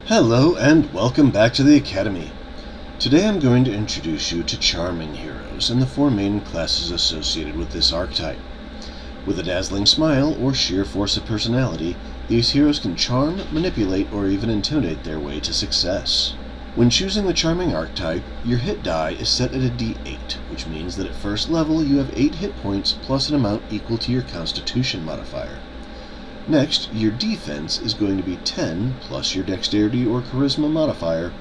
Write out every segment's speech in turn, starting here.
Hello and welcome back to the Academy. Today I'm going to introduce you to Charming Heroes and the four main classes associated with this archetype. With a dazzling smile or sheer force of personality, these heroes can charm, manipulate, or even intimidate their way to success. When choosing the Charming archetype, your hit die is set at a d8, which means that at first level you have 8 hit points plus an amount equal to your Constitution modifier. Next, your defense is going to be 10 plus your dexterity or charisma modifier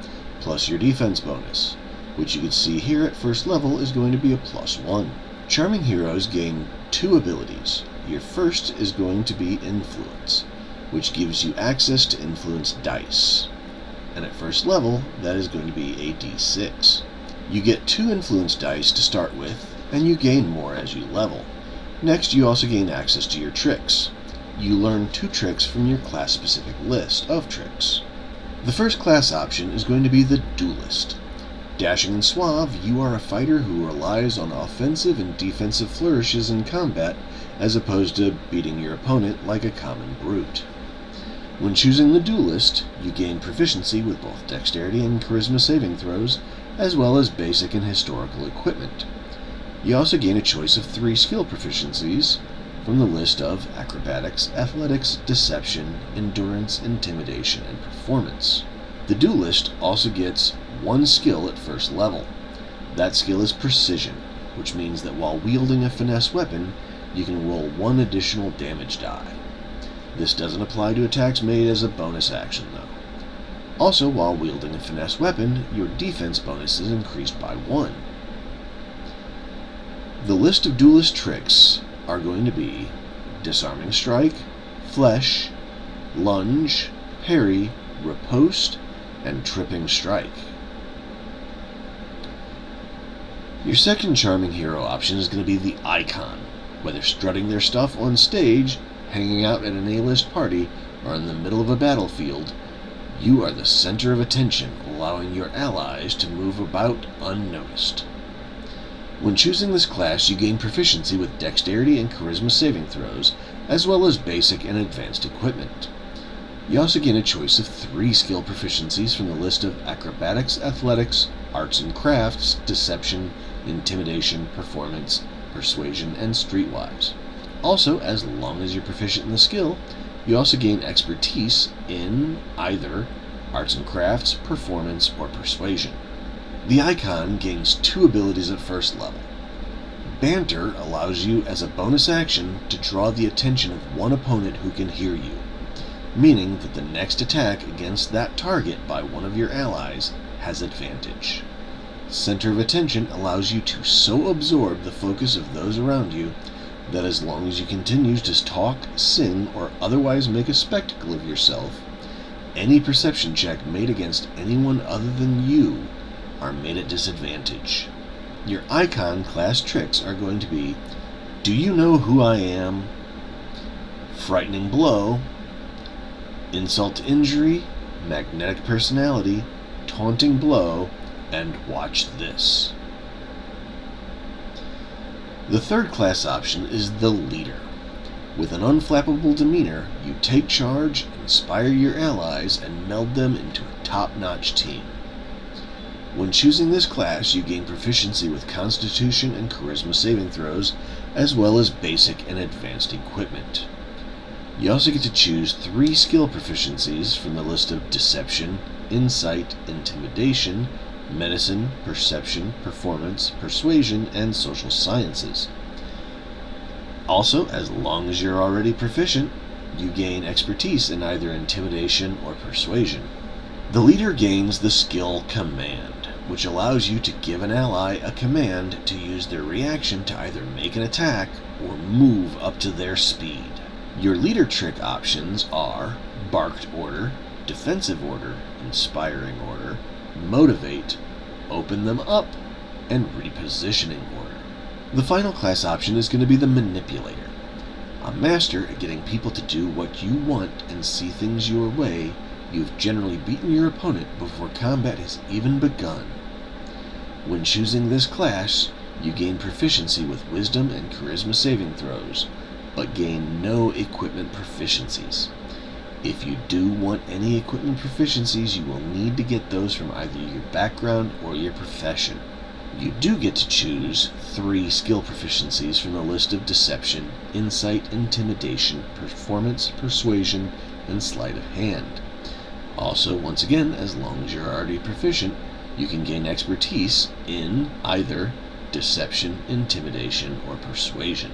plus your defense bonus, which you can see here at first level is going to be a +1. Charming heroes gain 2 abilities. Your first is going to be Influence, which gives you access to influence dice. And at first level, that is going to be a d6. You get 2 influence dice to start with, and you gain more as you level. Next, you also gain access to your tricks. You learn 2 tricks from your class-specific list of tricks. The first class option is going to be the Duelist. Dashing and suave, you are a fighter who relies on offensive and defensive flourishes in combat as opposed to beating your opponent like a common brute. When choosing the Duelist, you gain proficiency with both dexterity and charisma saving throws, as well as basic and historical equipment. You also gain a choice of 3 skill proficiencies from the list of acrobatics, athletics, deception, endurance, intimidation, and performance. The Duelist also gets 1 skill at first level. That skill is precision, which means that while wielding a finesse weapon, you can roll 1 additional damage die. This doesn't apply to attacks made as a bonus action, though. Also, while wielding a finesse weapon, your defense bonus is increased by 1. The list of Duelist tricks are going to be Disarming Strike, Flesh, Lunge, Parry, Riposte, and Tripping Strike. Your second Charming Hero option is going to be the Icon. Whether strutting their stuff on stage, hanging out at an A-list party, or in the middle of a battlefield, you are the center of attention, allowing your allies to move about unnoticed. When choosing this class, you gain proficiency with dexterity and charisma saving throws, as well as basic and advanced equipment. You also gain a choice of 3 skill proficiencies from the list of acrobatics, athletics, arts and crafts, deception, intimidation, performance, persuasion, and streetwise. Also, as long as you're proficient in the skill, you also gain expertise in either arts and crafts, performance, or persuasion. The Icon gains 2 abilities at first level. Banter allows you as a bonus action to draw the attention of one opponent who can hear you, meaning that the next attack against that target by one of your allies has advantage. Center of Attention allows you to so absorb the focus of those around you that as long as you continue to talk, sing, or otherwise make a spectacle of yourself, any perception check made against anyone other than you are made at disadvantage. Your Icon class tricks are going to be Do You Know Who I Am?, Frightening Blow, Insult to Injury, Magnetic Personality, Taunting Blow, and Watch This. The third class option is the Leader. With an unflappable demeanor, you take charge, inspire your allies, and meld them into a top-notch team. When choosing this class, you gain proficiency with Constitution and Charisma saving throws, as well as basic and advanced equipment. You also get to choose 3 skill proficiencies from the list of Deception, Insight, Intimidation, Medicine, Perception, Performance, Persuasion, and Social Sciences. Also, as long as you're already proficient, you gain expertise in either Intimidation or Persuasion. The Leader gains the skill Command, which allows you to give an ally a command to use their reaction to either make an attack or move up to their speed. Your Leader trick options are Barked Order, Defensive Order, Inspiring Order, Motivate, Open Them Up, and Repositioning Order. The final class option is going to be the Manipulator. A master at getting people to do what you want and see things your way, you've generally beaten your opponent before combat has even begun. When choosing this class, you gain proficiency with Wisdom and Charisma saving throws, but gain no equipment proficiencies. If you do want any equipment proficiencies, you will need to get those from either your background or your profession. You do get to choose 3 skill proficiencies from the list of Deception, Insight, Intimidation, Performance, Persuasion, and Sleight of Hand. Also, once again, as long as you're already proficient, you can gain expertise in either Deception, Intimidation, or Persuasion.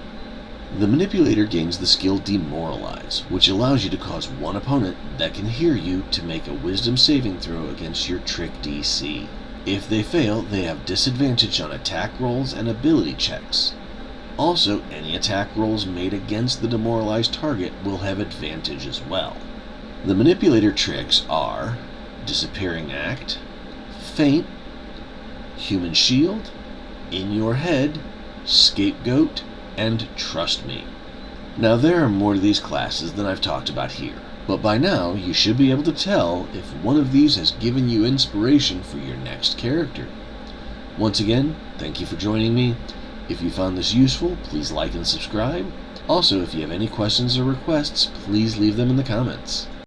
The Manipulator gains the skill Demoralize, which allows you to cause one opponent that can hear you to make a Wisdom saving throw against your Trick DC. If they fail, they have disadvantage on attack rolls and ability checks. Also, any attack rolls made against the demoralized target will have advantage as well. The Manipulator tricks are Disappearing Act, Feint, Human Shield, In Your Head, Scapegoat, and Trust Me. Now there are more to these classes than I've talked about here, but by now you should be able to tell if one of these has given you inspiration for your next character. Once again, thank you for joining me. If you found this useful, please like and subscribe. Also, if you have any questions or requests, please leave them in the comments.